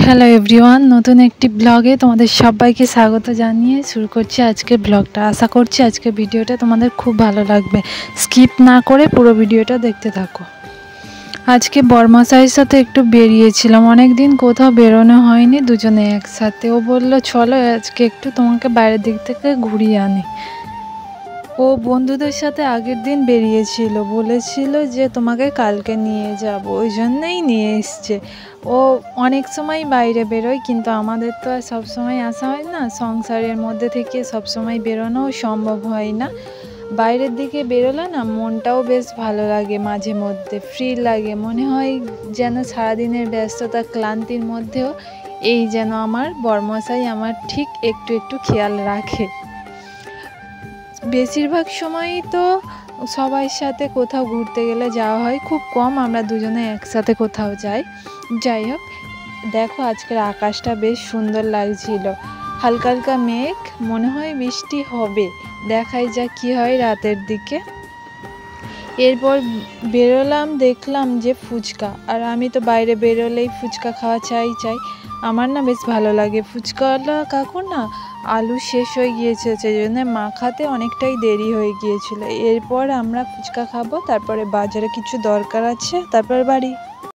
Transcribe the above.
Hello everyone, নতুন একটি ব্লগে তোমাদের সবাইকে স্বাগত জানিয়ে শুরু করছি আজকের ব্লগটা। আশা করছি আজকের ভিডিওটা তোমাদের খুব ভালো লাগবে। স্কিপ না করে পুরো ভিডিওটা দেখতে থাকো। আজকে বরমশাইয়ের সাথে একটু বেরিয়েছিলাম, অনেক দিন কোথাও বেরোনো হয়নি দুজনে একসাথে। ও বললো চলো আজকে একটু তোমাকে বাইরের দিক থেকে ঘুরিয়ে আনি। ও বন্ধুদের সাথে আগের দিন বেরিয়েছিল, বলেছিল যে তোমাকে কালকে নিয়ে যাব, ওই জন্যই নিয়ে এসছে। ও অনেক সময় বাইরে বেরোয়, কিন্তু আমাদের তো আর সবসময় আসা হয় না, সংসারের মধ্যে থেকে সবসময় বেরোনোও সম্ভব হয় না। বাইরের দিকে বেরোলে না মনটাও বেশ ভালো লাগে, মাঝে মধ্যে ফ্রি লাগে, মনে হয় যেন সারাদিনের ব্যস্ততা ক্লান্তির মধ্যেও এই যেন আমার বরমশাই আমার ঠিক একটু একটু খেয়াল রাখে। বেশিরভাগ সময়ই তো সবার সাথে কোথাও ঘুরতে গেলে যাওয়া হয়, খুব কম আমরা দুজনে একসাথে কোথাও যাই হোক, দেখো আজকের আকাশটা বেশ সুন্দর লাগছিল, হালকা হালকা মেঘ, মনে হয় বৃষ্টি হবে, দেখাই যাক কি হয় রাতের দিকে। এরপর বেরোলাম, দেখলাম যে ফুচকা, আর আমি তো বাইরে বেরোলেই ফুচকা খাওয়া চাই, আমার না বেশ ভালো লাগে। ফুচকাওয়ালা কাকু না আলু শেষ হয়ে গিয়েছে, সেই জন্য মাখাতে অনেকটাই দেরি হয়ে গিয়েছিল। এরপর আমরা ফুচকা খাবো, তারপরে বাজারে কিছু দরকার আছে, তারপর বাড়ি।